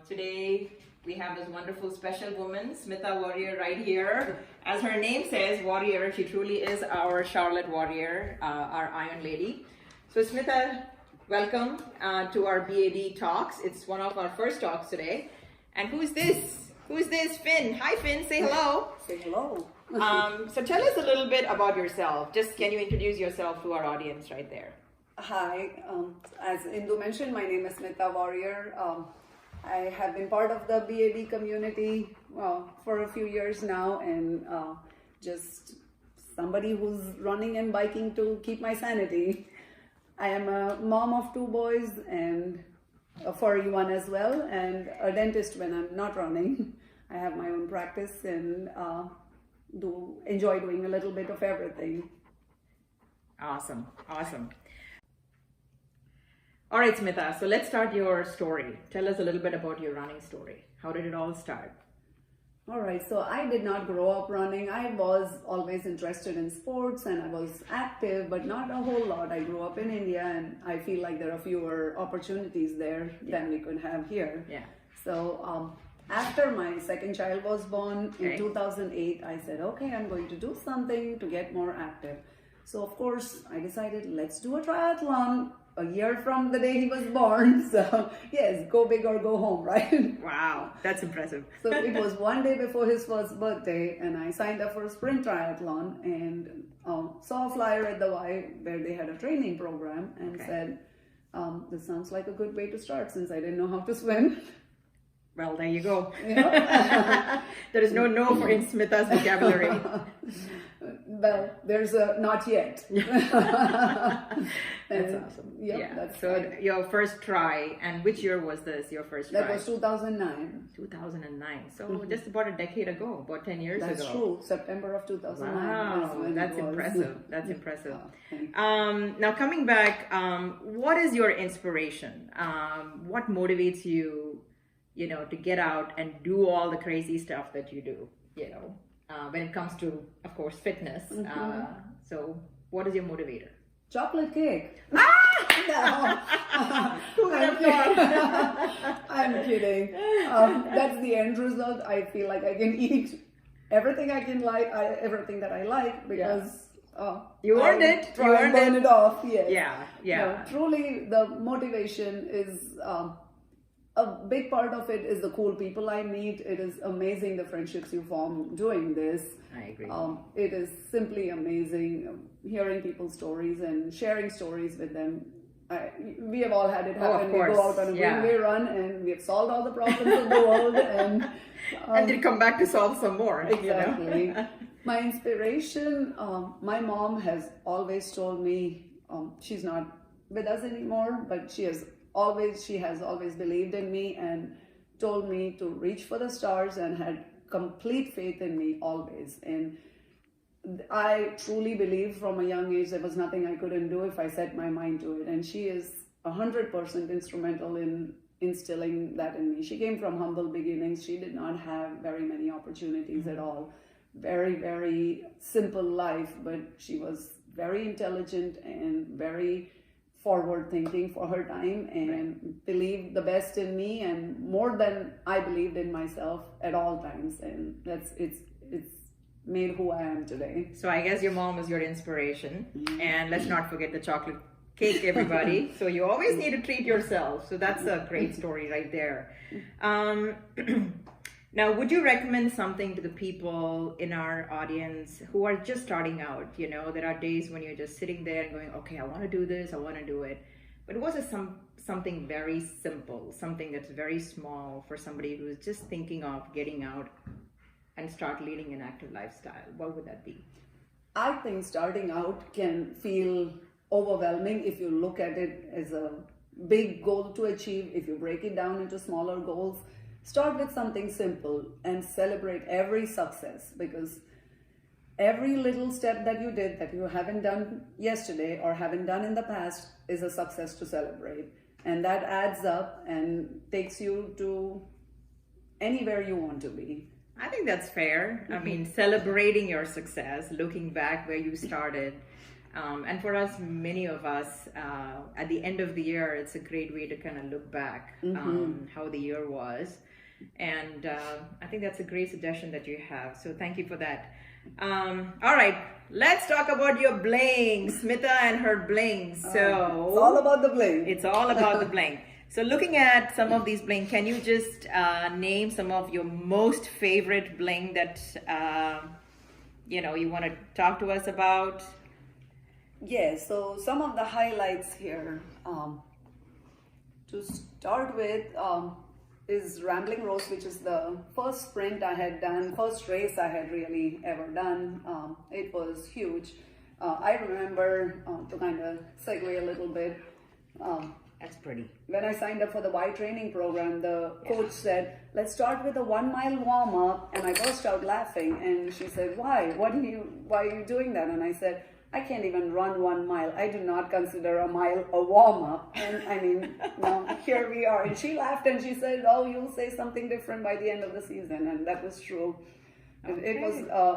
Today we have this wonderful special woman, Smita Warrier, right here. As her name says, Warrior, she truly is our Charlotte Warrior, our Iron Lady. So Smita, welcome to our B.A.D. talks. It's one of our first talks today. And who is this? Who is this? Finn. Hi Finn, say hello. Say hello. So tell us a little bit about yourself. Just can you introduce yourself to our audience right there? Hi, as Indu mentioned, my name is Smita Warrior. I have been part of the B.A.D. community for a few years now, and just somebody who's running and biking to keep my sanity. I am a mom of 2 boys and a furry one as well, and a dentist when I'm not running. I have my own practice and enjoy doing a little bit of everything. Awesome, awesome. All right, Smita, so let's start your story. Tell us a little bit about your running story. How did it all start? All right, so I did not grow up running. I was always interested in sports and I was active, but not a whole lot. I grew up in India and I feel like there are fewer opportunities there than we could have here. Yeah. So after my second child was born in 2008, I said, okay, I'm going to do something to get more active. So of course, I decided, let's do a triathlon a year from the day he was born. So yes, go big or go home, right? Wow, that's impressive. So it was one day before his first birthday, and I signed up for a sprint triathlon and saw a flyer at the Y where they had a training program and said, this sounds like a good way to start since I didn't know how to swim. Well, there you go. You know? There is no for in Smita's vocabulary. Well, there's a not yet. That's awesome. Yeah, that's so right. your first try, and which year was this, your first try? That was 2009. 2009. So just about a decade ago, about 10 years ago. That's true. September of 2009. Wow, that's impressive. That's impressive. Oh, now coming back, what is your inspiration? What motivates you, to get out and do all the crazy stuff that you do, when it comes to, of course, fitness. So what is your motivator? Chocolate cake. Ah! No. Who would have thought? I'm kidding. That's the end result. I feel like I can eat everything everything that I like because you earned it. You earned burn it off. Yes. Yeah. No, truly, the motivation is. A big part of it is the cool people I meet. It is amazing the friendships you form doing this. I agree. It is simply amazing hearing people's stories and sharing stories with them. We have all had it happen. We go out on a Greenway run and we have solved all the problems of the world. And then come back to solve some more. Exactly. My inspiration, my mom has always told me, she's not with us anymore, but she has always believed in me and told me to reach for the stars and had complete faith in me always. And I truly believe from a young age there was nothing I couldn't do if I set my mind to it. And she is 100% instrumental in instilling that in me. She came from humble beginnings. She did not have very many opportunities at all. Very, very simple life, but she was very intelligent and very forward thinking for her time and believed the best in me and more than I believed in myself at all times, and it's made who I am today. So I guess your mom is your inspiration, and let's not forget the chocolate cake, everybody. So you always need to treat yourself. So that's a great story right there. Now, would you recommend something to the people in our audience who are just starting out? There are days when you're just sitting there and going, okay, I want to do this, I want to do it. But what is something very simple, something that's very small for somebody who's just thinking of getting out and start leading an active lifestyle? What would that be? I think starting out can feel overwhelming if you look at it as a big goal to achieve. If you break it down into smaller goals, start with something simple and celebrate every success, because every little step that you did that you haven't done yesterday or haven't done in the past is a success to celebrate. And that adds up and takes you to anywhere you want to be. I think that's fair. I mean, celebrating your success, looking back where you started, And for us, many of us, at the end of the year, it's a great way to kind of look back how the year was. And I think that's a great suggestion that you have. So thank you for that. All right, let's talk about your blings, Smita and her blings. So it's all about the bling. It's all about the bling. So looking at some of these bling, can you just name some of your most favorite bling that you want to talk to us about? Yeah, so some of the highlights here. To start with, is Rambling Rose, which is the first sprint I had done, first race I had really ever done. It was huge. I remember, to kind of segue a little bit, That's pretty. when I signed up for the Y training program, the coach said, let's start with a 1 mile warm up. And I burst out laughing. And she said, why? Why are you doing that? And I said, I can't even run 1 mile. I do not consider a mile a warm up. And I mean, now here we are. And she laughed and she said, oh, you'll say something different by the end of the season. And that was true. Okay.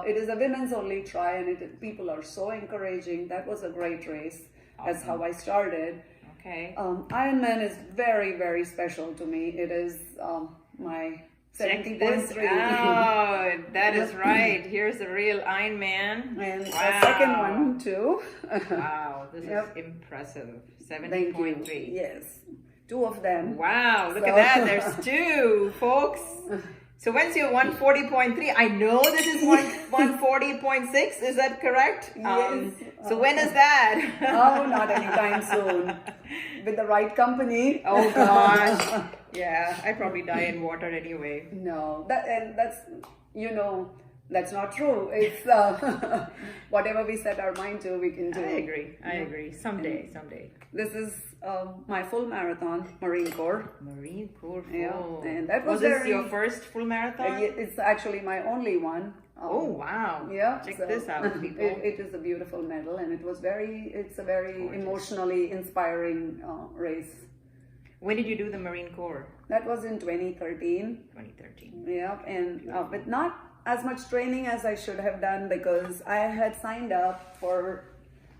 It is a women's only try, and people are so encouraging. That was a great race. That's how I started. Okay. Ironman is very, very special to me. It is my Check this 70.3. out. That is right. Here's the real Iron Man. And Wow. a second one too. Wow, this Yep. is impressive. Thank you. 70.3. Yes, 2 of them. Wow, look at that. There's 2, folks. So when's your 140.3? I know this is 140.6. Is that correct? Yes. So when is that? Oh, not anytime soon. With the right company. Oh gosh. Yeah, I probably die in water anyway. No, that's not true. It's whatever we set our mind to, we can do. I agree. Someday. This is my full marathon, Marine Corps. Marine Corps. Yeah, and that was this your first full marathon? It's actually my only one. Oh wow! Yeah, Check this out, people. It is a beautiful medal, and it's a very emotionally inspiring race. When did you do the Marine Corps? That was in 2013. 2013. Yeah, and with not as much training as I should have done, because I had signed up for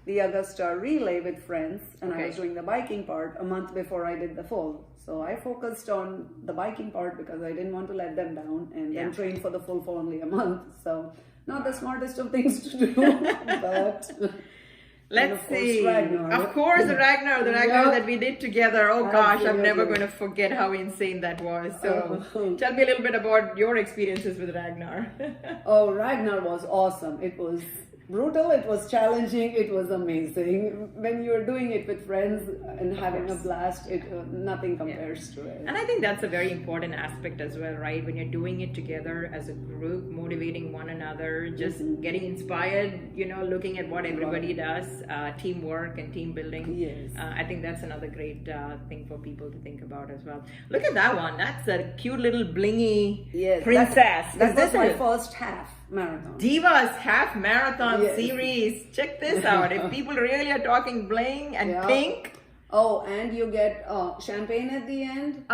the Augusta relay with friends, and I was doing the biking part a month before I did the full. So I focused on the biking part because I didn't want to let them down, and then train for the full for only a month. So not the smartest of things to do, but let's see. Of course, the Ragnar that we did together. Oh gosh, I'm never going to forget how insane that was. So tell me a little bit about your experiences with Ragnar. Oh, Ragnar was awesome. It was brutal, it was challenging, it was amazing. When you're doing it with friends and having a blast, nothing compares to it. And I think that's a very important aspect as well, right? When you're doing it together as a group, motivating one another, just getting inspired, looking at what everybody does, teamwork and team building. Yes. I think that's another great thing for people to think about as well. Look at that one. That's a cute little blingy princess. That was my first half marathon. Divas half marathon series. Check this out. If people really are talking bling and pink. Oh, and you get champagne at the end.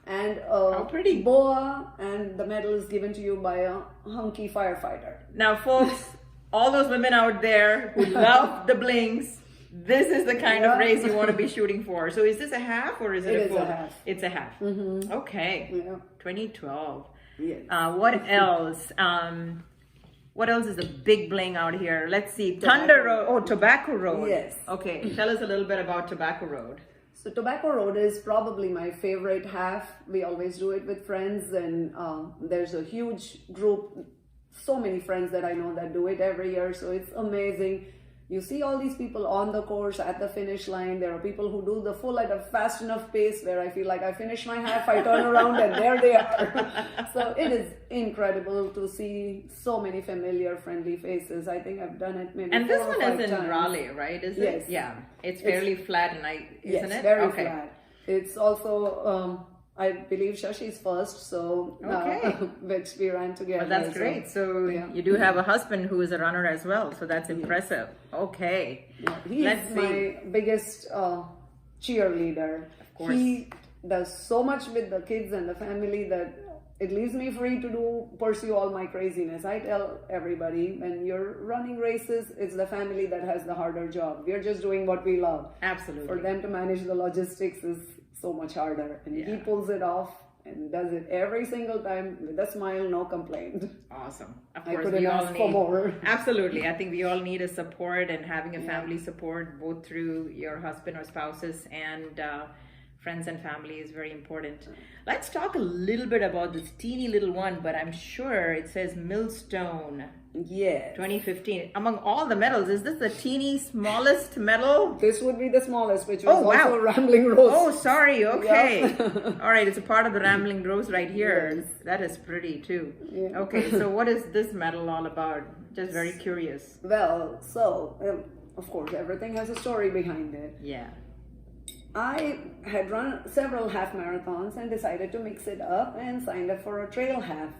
And how pretty. Boa, and the medal is given to you by a hunky firefighter. Now, folks, all those women out there who love the blings, this is the kind of race you want to be shooting for. So is this a half or is it a full? It is a half. It's a half. Mm-hmm. Okay. Yeah. 2012. Yes. What else? What else is a big bling out here? Let's see. Thunder Road. Oh, Tobacco Road. Yes. Okay. Tell us a little bit about Tobacco Road. So Tobacco Road is probably my favorite half. We always do it with friends, and there's a huge group, so many friends that I know that do it every year. So it's amazing. You see all these people on the course at the finish line. There are people who do the full at a fast enough pace where I feel like I finish my half, I turn around and there they are. So it is incredible to see so many familiar, friendly faces. I think I've done it maybe and 4 this or one 5 is in times. Raleigh, right? Is yes. it? Yeah. It's fairly flat and isn't it? Very flat. It's also I believe Shashi's first, so which we ran together. Well, that's great. So you do have a husband who is a runner as well, so that's impressive. Okay. He is my biggest cheerleader. Of course. He does so much with the kids and the family that it leaves me free to pursue all my craziness. I tell everybody, when you're running races, it's the family that has the harder job. We're just doing what we love. Absolutely. For them to manage the logistics is so much harder. And he pulls it off and does it every single time with a smile, no complaint. Awesome. Of I course, couldn't we all ask need for more. Absolutely. I think we all need a support, and having a family support both through your husband or spouses and friends and family is very important. Let's talk a little bit about this teeny little one, but I'm sure it says Millstone Yeah. 2015. Among all the medals, is this the teeny smallest medal? This would be the smallest, which was wow. also Rambling Rose. Oh, sorry. Okay. Yeah. All right. It's a part of the Rambling Rose right here. Yes. That is pretty too. Yeah. Okay. So what is this medal all about? Just very curious. Well, so, of course, everything has a story behind it. Yeah. I had run several half marathons and decided to mix it up and signed up for a trail half.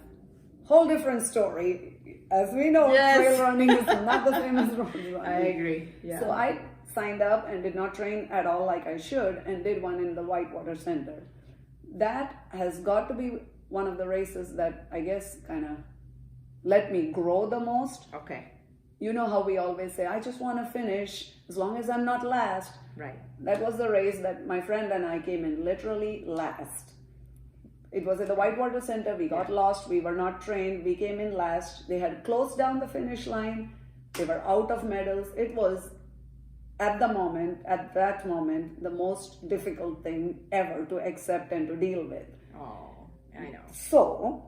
Whole different story. As we know, trail running is not the same as road running. I agree. Yeah. So I signed up and did not train at all like I should, and did one in the Whitewater Center. That has got to be one of the races that I guess kind of let me grow the most. Okay. You know how we always say, I just want to finish as long as I'm not last. Right. That was the race that my friend and I came in literally last. It was at the Whitewater Center. We got lost. We were not trained. We came in last. They had closed down the finish line. They were out of medals. It was, at that moment, the most difficult thing ever to accept and to deal with. Oh, I know. So,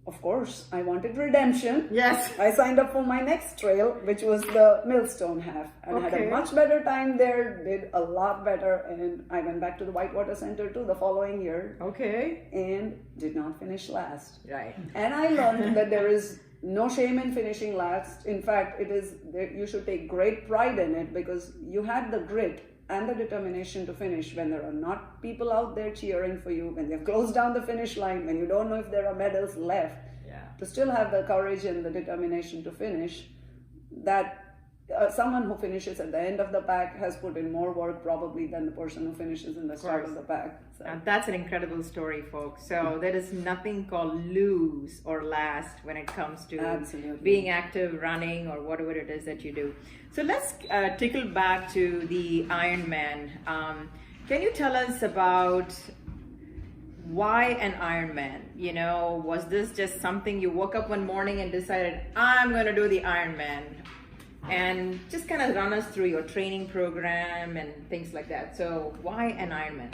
of course, I wanted redemption. Yes. I signed up for my next trail, which was the Millstone half, and had a much better time there, did a lot better, and I went back to the Whitewater Center too the following year. Okay. And did not finish last. Right. And I learned that there is no shame in finishing last. In fact, you should take great pride in it, because you had the grit and the determination to finish when there are not people out there cheering for you, when they've closed down the finish line, when you don't know if there are medals left. To still have the courage and the determination to finish, that someone who finishes at the end of the pack has put in more work probably than the person who finishes in the start of the pack. So. That's an incredible story, folks. So there is nothing called lose or last when it comes to being active, running, or whatever it is that you do. So let's tickle back to the Ironman. Can you tell us about why an Ironman? You know, was this just something you woke up one morning and decided, I'm going to do the Ironman? And just kind of run us through your training program and things like that. So why an Ironman?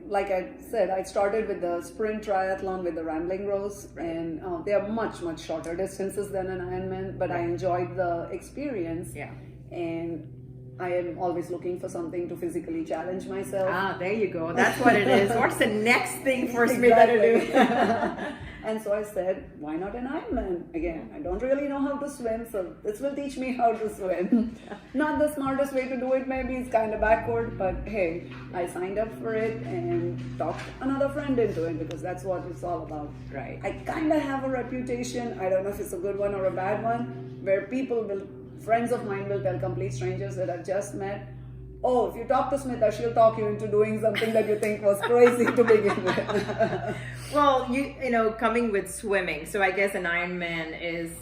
Like I said, I started with the sprint triathlon with the Rambling Rose, and they are much, much shorter distances than an Ironman, but I enjoyed the experience. Yeah. And I am always looking for something to physically challenge myself. Ah, there you go. That's what it is. What's the next thing for Smita to do? And so I said, why not an Ironman? Again, I don't really know how to swim, so this will teach me how to swim. Not the smartest way to do it, maybe it's kind of backward, but hey, I signed up for it and talked another friend into it, because that's what it's all about. Right. I kind of have a reputation, I don't know if it's a good one or a bad one, where friends of mine will tell complete strangers that I've just met, oh, if you talk to Smita, she'll talk you into doing something that you think was crazy to begin with. Well, you know, coming with swimming. So I guess an Ironman is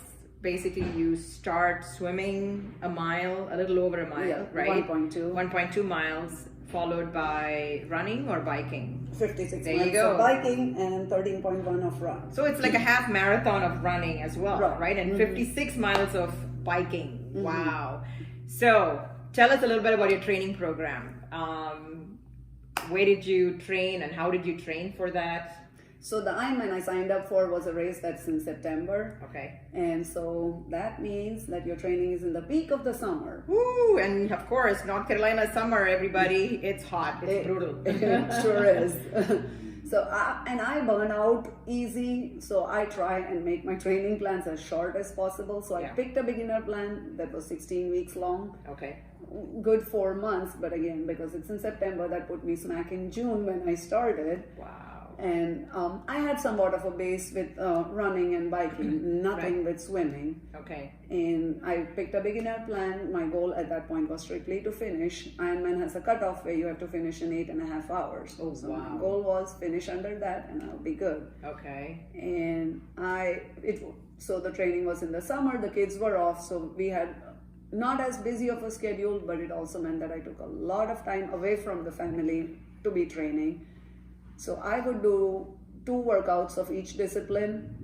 basically you start swimming a little over a mile, right? 1.2 miles, followed by running or biking. 56 miles of biking and 13.1 of run. So it's like a half marathon of running as well, right? And 56 miles of biking. Wow. So tell us a little bit about your training program. Where did you train and how did you train for that? So the Ironman I signed up for was a race that's in September. Okay. And so that means that your training is in the peak of the summer. Woo! And of course, North Carolina summer, everybody, it's hot. It's brutal. It sure is. So, I burn out easy, so I try and make my training plans as short as possible. So I picked a beginner plan that was 16 weeks long. Okay. Good 4 months, but again, because it's in September, that put me smack in June when I started. Wow. And I had somewhat of a base with running and biking, nothing with swimming. Okay. And I picked a beginner plan. My goal at that point was strictly to finish. Ironman has a cutoff where you have to finish in 8.5 hours. Oh, so wow. my goal was finish under that and I'll be good. Okay. And so the training was in the summer, the kids were off, so we had not as busy of a schedule, but it also meant that I took a lot of time away from the family to be training. So I would do 2 workouts of each discipline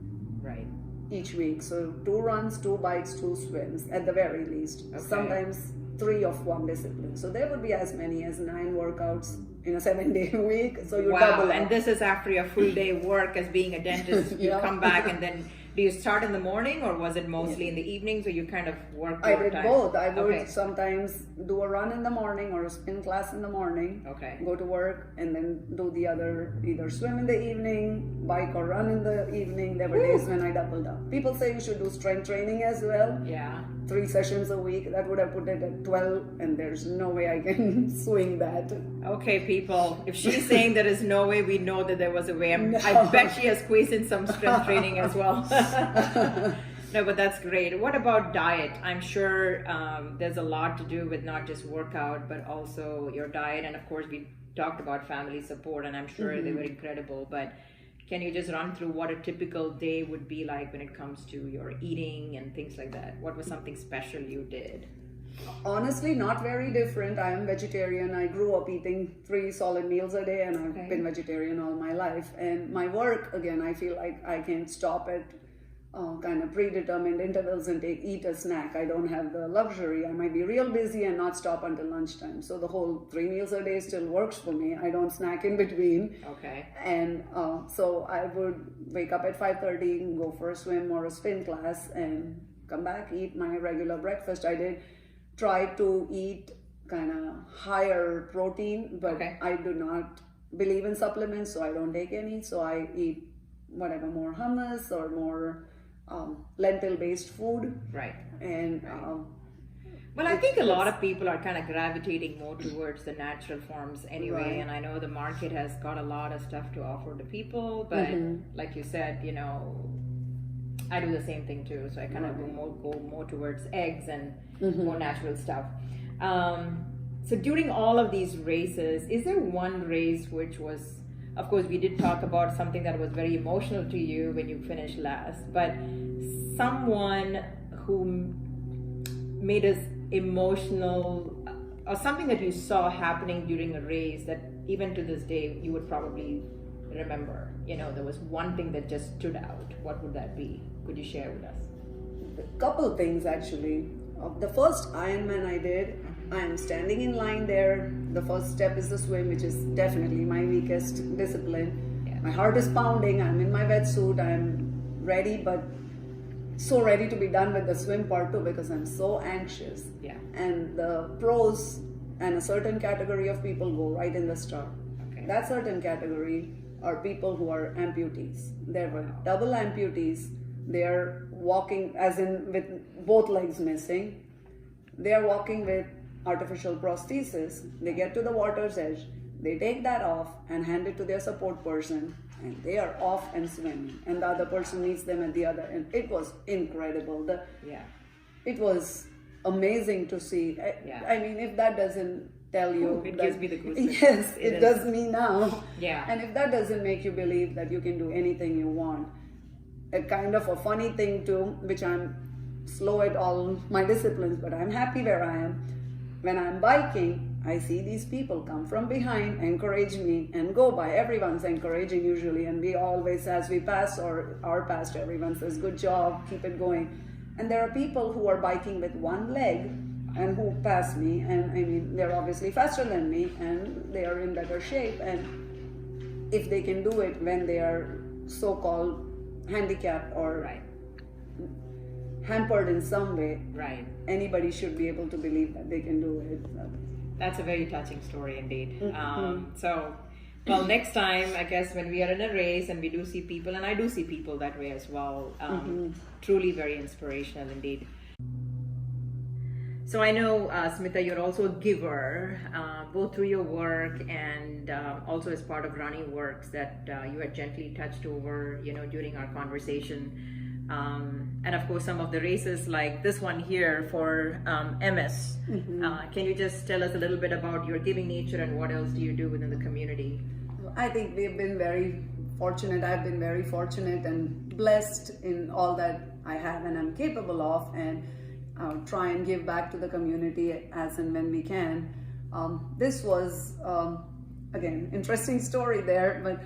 each week. So 2 runs, 2 bikes, 2 swims at the very least. Okay. Sometimes 3 of one discipline. So there would be as many as 9 workouts in a 7-day week. So you double up. And this is after your full day work as being a dentist. You come back and then do you start in the morning or was it mostly in the evenings, or you kind of work? I did both. I would sometimes do a run in the morning or a spin class in the morning. Okay. Go to work and then do the other, either swim in the evening, bike or run in the evening. There were days when I doubled up. People say you should do strength training as well. Yeah. 3 sessions a week. That would have put it at 12, and there's no way I can swing that. Okay, people. If she's saying there is no way, we know that there was a way. I bet she has squeezed in some strength training as well. No, but that's great. What about diet? I'm sure there's a lot to do with not just workout, but also your diet. And of course, we talked about family support, and I'm sure they were incredible. But can you just run through what a typical day would be like when it comes to your eating and things like that? What was something special you did? Honestly, not very different. I am vegetarian. I grew up eating 3 solid meals a day, and I've been vegetarian all my life. And my work, again, I feel like I can stop at kind of predetermined intervals and eat a snack. I don't have the luxury. I might be real busy and not stop until lunchtime. So the whole 3 meals a day still works for me. I don't snack in between. Okay. And so I would wake up at 5:30, go for a swim or a spin class, and come back, eat my regular breakfast. I did try to eat kind of higher protein, but I do not believe in supplements, so I don't take any. So I eat whatever, more hummus or more lentil-based food. Right. And well, I think a lot of people are kind of gravitating more towards the natural forms anyway. And I know the market has got a lot of stuff to offer to people, but like you said, you know, I do the same thing too. So I kind of go more towards eggs and more natural stuff. So during all of these races, is there one race which was, of course, we did talk about something that was very emotional to you when you finished last, but someone who made us emotional, or something that you saw happening during a race that even to this day you would probably remember? You know, there was one thing that just stood out. What would that be? Could you share with us? A couple things actually. The first Ironman I did, I am standing in line there. The first step is the swim, which is definitely my weakest discipline. Yeah. My heart is pounding. I'm in my wetsuit. I'm ready, but so ready to be done with the swim part too, because I'm so anxious. Yeah. And the pros and a certain category of people go right in the start. Okay. That certain category are people who are amputees. There were double amputees. They are walking, as in with both legs missing. They are walking with artificial prosthesis. They get to the water's edge. They take that off and hand it to their support person, and they are off and swimming. And the other person meets them at the other end. It was incredible. It was amazing to see. I mean, if that doesn't tell you, it gives me the goosebumps. Yes, it does me now. Yeah. And if that doesn't make you believe that you can do anything you want, a kind of a funny thing too, which I'm slow at all my disciplines, but I'm happy where I am. When I'm biking, I see these people come from behind, encourage me, and go by. Everyone's encouraging usually, and we always, as we pass or are passed, everyone says, good job, keep it going. And there are people who are biking with one leg and who pass me, and I mean, they're obviously faster than me, and they are in better shape, and if they can do it when they are so-called handicapped or hampered in some way, anybody should be able to believe that they can do it. That's a very touching story indeed. So, well, next time, I guess when we are in a race and we do see people, and I do see people that way as well, truly very inspirational indeed. So I know, Smita, you're also a giver, both through your work and also as part of running works that you had gently touched over, during our conversation. And of course, some of the races like this one here for MS. Can you just tell us a little bit about your giving nature and what else do you do within the community? I think we've been very fortunate. I've been very fortunate and blessed in all that I have and I'm capable of, and try and give back to the community as and when we can. This was, again, interesting story there, but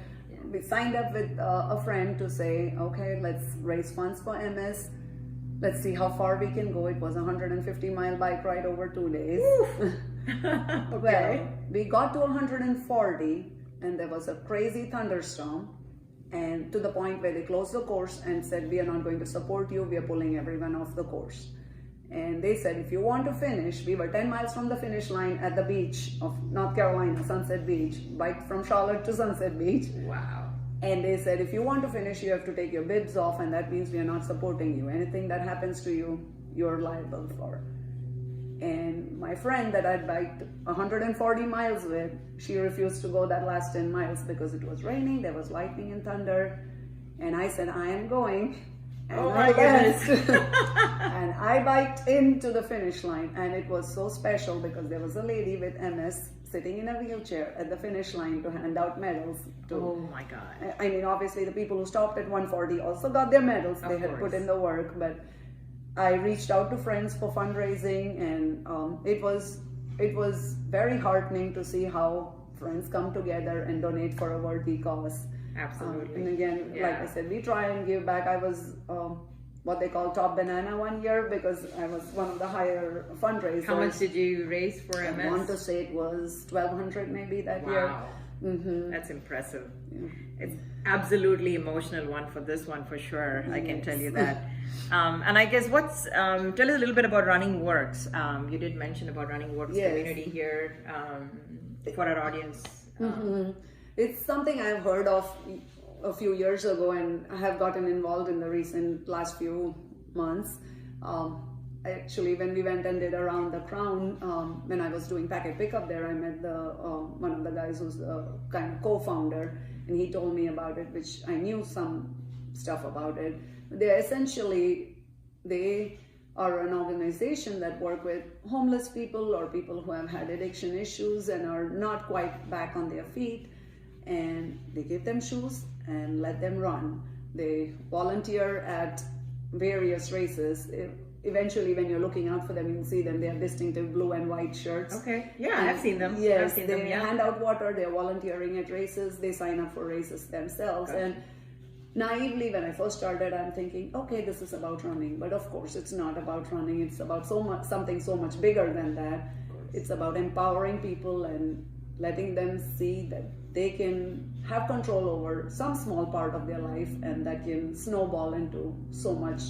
we signed up with a friend to say, okay, let's raise funds for MS. Let's see how far we can go. It was a 150-mile bike ride over 2 days. Okay. Well, we got to 140 and there was a crazy thunderstorm, and to the point where they closed the course and said, we are not going to support you, we are pulling everyone off the course. And they said, if you want to finish, we were 10 miles from the finish line at the beach of North Carolina, Sunset Beach, biked from Charlotte to Sunset Beach. Wow. And they said, if you want to finish, you have to take your bibs off, and that means we are not supporting you. Anything that happens to you, you're liable for. And my friend that I'd biked 140 miles with, she refused to go that last 10 miles because it was raining, there was lightning and thunder. And I said, I am going. And oh my goodness. And I biked into the finish line, and it was so special because there was a lady with MS sitting in a wheelchair at the finish line to hand out medals to. Oh my God. I mean, obviously the people who stopped at 140 also got their medals. They had put in the work, but I reached out to friends for fundraising, and it was very heartening to see how friends come together and donate for a worthy cause. Absolutely. And again, like I said, we try and give back. I was what they call top banana one year because I was one of the higher fundraisers. How much did you raise for MS? I want to say it was $1,200 maybe that year. Wow. That's impressive. Yeah. It's absolutely emotional one for this one for sure. I can tell you that. And I guess tell us a little bit about Running Works. You did mention about Running Works community here for our audience. It's something I've heard of a few years ago, and I have gotten involved in the last few months. Actually, when we went and did around the Crown, when I was doing packet pickup there, I met one of the guys who's the kind of co-founder, and he told me about it, which I knew some stuff about it. They are an organization that work with homeless people or people who have had addiction issues and are not quite back on their feet, and they give them shoes and let them run. They volunteer at various races. Eventually, when you're looking out for them, you'll see them. They have distinctive blue and white shirts. Okay, yeah, I've seen them. Yes, I've seen they them, yeah. hand out water. They're volunteering at races. They sign up for races themselves. Gotcha. And naively, when I first started, I'm thinking, okay, this is about running. But of course, it's not about running. It's about something so much bigger than that. It's about empowering people and letting them see that they can have control over some small part of their life, and that can snowball into so much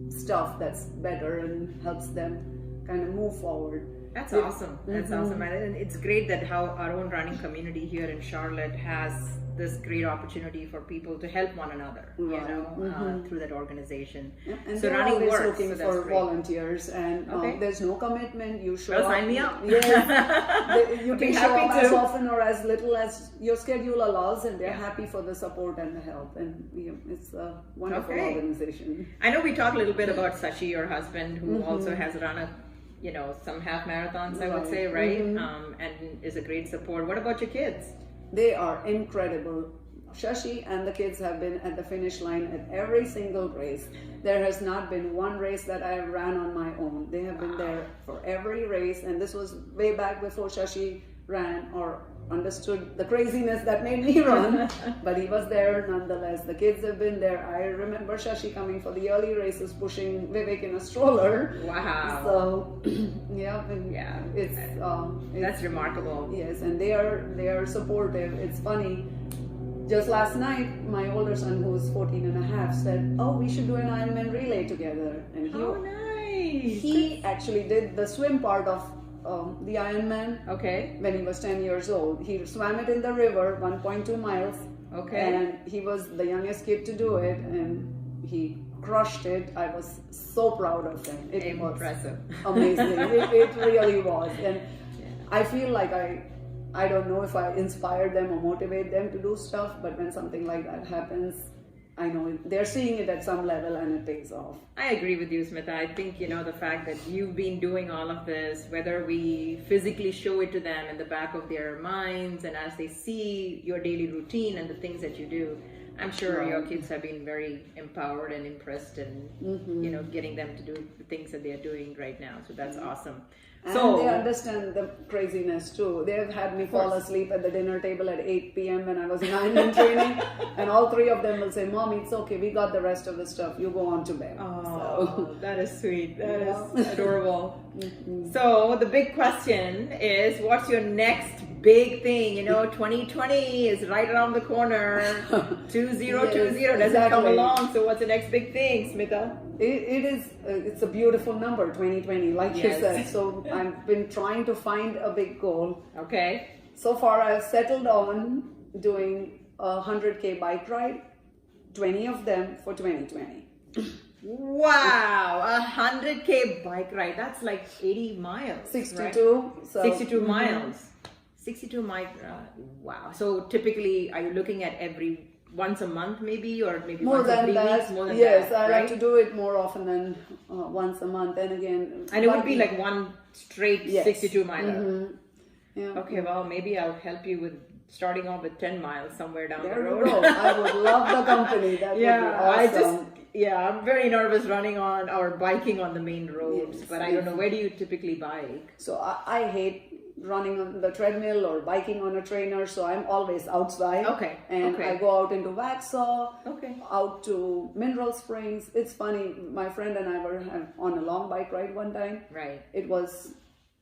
stuff that's better and helps them kind of move forward. That's awesome. That's awesome. And it's great that how our own running community here in Charlotte has this great opportunity for people to help one another, through that organization. Yeah, and so they're Running always Works, looking so for great. volunteers, and there's no commitment. You show Well, up. sign me up. Yes, you I'd be can show up happy as to. often or as little as your schedule allows, and they're happy for the support and the help. And it's a wonderful organization. I know we talked a little bit about Sashi, your husband, who also has run some half marathons, I would say, right? And is a great support. What about your kids? They are incredible. Shashi and the kids have been at the finish line at every single race. There has not been one race that I have ran on my own. They have been there for every race, and this was way back before Shashi ran or understood the craziness that made me run, but he was there nonetheless. The kids have been there. I remember Shashi coming for the early races, pushing Vivek in a stroller. Wow. So it's that's remarkable. Yes, and they are supportive. It's funny. Just last night, my older son, who's 14 and a half, said, "Oh, we should do an Ironman relay together." And he actually did the swim part of the Ironman. Okay. When he was 10 years old, he swam it in the river, 1.2 miles. Okay. And he was the youngest kid to do it, and he crushed it. I was so proud of him. It Impressive. was amazing. It really was. And I feel like I don't know if I inspire them or motivate them to do stuff, but when something like that happens, I know they're seeing it at some level and it pays off. I agree with you, Smita. I think, the fact that you've been doing all of this, whether we physically show it to them in the back of their minds and as they see your daily routine and the things that you do, I'm sure your kids have been very empowered and impressed and, getting them to do the things that they're doing right now. So that's awesome. And they understand the craziness too. They've had me fall asleep at the dinner table at 8 p.m. when I was 9 in training. And all three of them will say, Mommy, it's okay. We got the rest of the stuff. You go on to bed. Oh, that is sweet. That is adorable. So the big question is, what's your next big thing? 2020 is right around the corner. 2020 doesn't come along. So what's the next big thing, Smita? It's a beautiful number, 2020, like you said. So I've been trying to find a big goal. Okay. So far, I've settled on doing a 100K bike ride, 20 of them for 2020. Wow, 100K bike ride. That's like 80 miles. 62. Right? So, 62 miles. 62 miles. Wow. So typically, are you looking at once a month maybe, or maybe more once than every that? weeks? More than yes, that, I right? like to do it more often than once a month. And again, and it would be like one straight 62 miler. Mm-hmm. Yeah. Okay, well, maybe I'll help you with starting off with 10 miles somewhere down the There road. we go. I would love the company. That would be awesome. I'm very nervous running on or biking on the main roads, but I don't know, where do you typically bike? So I hate running on the treadmill or biking on a trainer, so I'm always outside. Okay. And I go out into Waxhaw, Okay. out to Mineral Springs. It's funny, my friend and I were on a long bike ride one time. Right. It was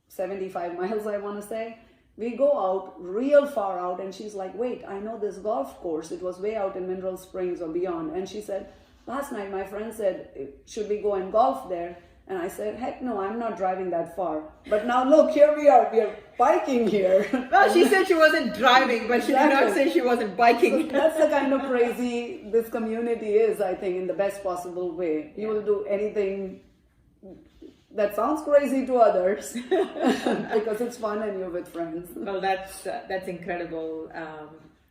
75 miles, I want to say. We go out real far out, and she's like, wait, I know this golf course. It was way out in Mineral Springs or beyond. And she said, last night my friend said, should we go and golf there? And I said, heck no, I'm not driving that far. But now look, here we are biking here. Well, she said she wasn't driving, but she did not say she wasn't biking. So that's the kind of crazy this community is, I think, in the best possible way. You will do anything that sounds crazy to others because it's fun and you're with friends. Well, that's incredible.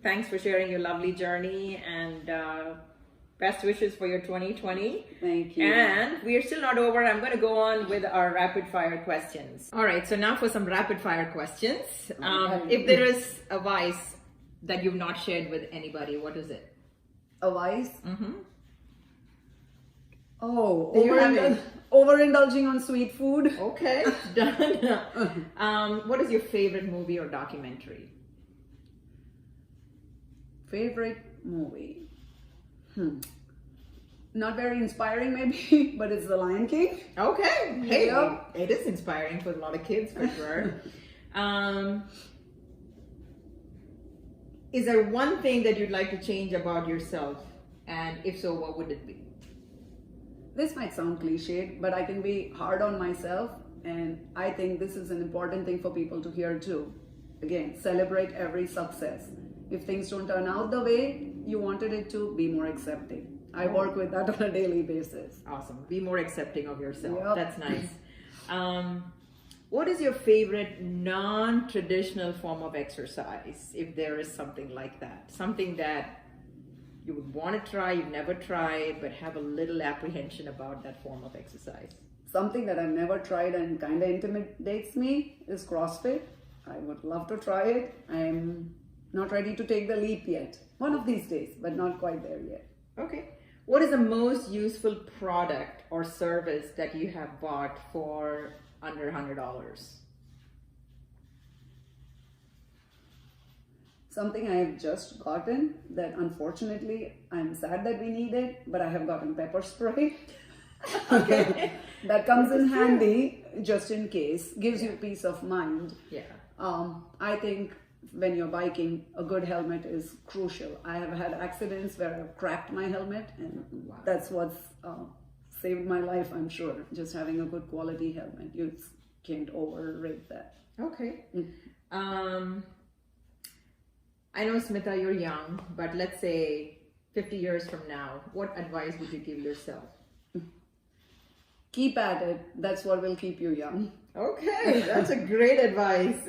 Thanks for sharing your lovely journey, and best wishes for your 2020. Thank you. And we are still not over. I'm going to go on with our rapid fire questions. All right, so now for some rapid fire questions. If there is a vice that you've not shared with anybody, what is it? A vice? Mm-hmm. Oh, Do you have it? overindulging on sweet food. Okay, done. What is your favorite movie or documentary? Favorite movie? Not very inspiring maybe, but it's The Lion King. Okay, hey, Yep. it is inspiring for a lot of kids for sure. Is there one thing that you'd like to change about yourself? And if so, what would it be? This might sound cliched, but I can be hard on myself, and I think this is an important thing for people to hear too. Again, celebrate every success. If things don't turn out the way you wanted it to, be more accepting. I work with that on a daily basis. Awesome. Be more accepting of yourself. Yep. That's nice. What is your favorite non-traditional form of exercise, if there is something like that? Something that you would want to try, you've never tried, but have a little apprehension about that form of exercise. Something that I've never tried and kind of intimidates me is CrossFit. I would love to try it. I'm not ready to take the leap yet. One of these days, but not quite there yet. Okay. What is the most useful product or service that you have bought for under $100? Something I have just gotten that unfortunately I'm sad that we need it, but I have gotten pepper spray. Okay. That comes in handy just in case, gives you peace of mind. Yeah. I think when you're biking, a good helmet is crucial. I have had accidents where I've cracked my helmet, and that's what's saved my life, I'm sure. Just having a good quality helmet. You can't overrate that. Okay. I know, Smita, you're young, but let's say 50 years from now, what advice would you give yourself? Keep at it. That's what will keep you young. Okay, that's a great advice.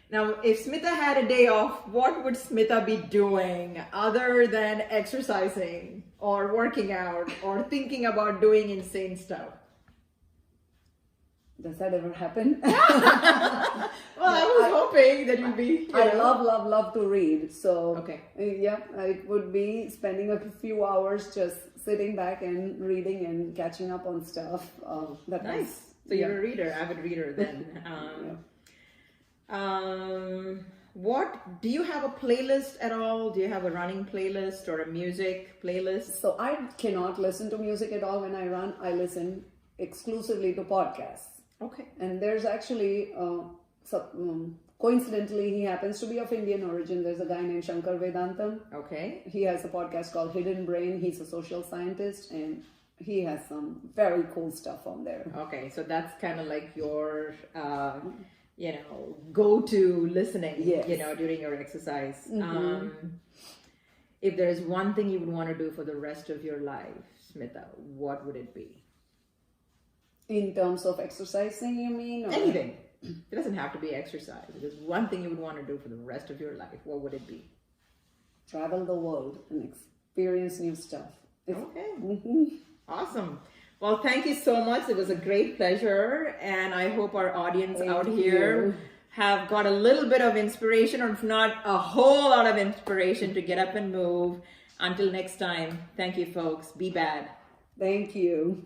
Now, if Smita had a day off, what would Smita be doing other than exercising or working out or thinking about doing insane stuff? Does that ever happen? Well, I was hoping that you'd be. I love to read. So, Okay. Yeah, it would be spending a few hours just sitting back and reading and catching up on stuff. Nice. So you're a reader, avid reader then. What do you have a playlist at all? Do you have a running playlist or a music playlist? So I cannot listen to music at all when I run. I listen exclusively to podcasts. Okay. And there's actually, coincidentally, he happens to be of Indian origin. There's a guy named Shankar Vedantam. Okay. He has a podcast called Hidden Brain. He's a social scientist and he has some very cool stuff on there. Okay, so that's kind of like your, go-to listening, Yes. During your exercise. If there's one thing you would want to do for the rest of your life, Smita, what would it be? In terms of exercising, you mean? Or? Anything. It doesn't have to be exercise. If there's one thing you would want to do for the rest of your life, what would it be? Travel the world and experience new stuff. Okay. Awesome. Well, thank you so much. It was a great pleasure. And I hope our audience out here have got a little bit of inspiration, or if not a whole lot of inspiration, to get up and move. Until next time, thank you, folks. Be bad. Thank you.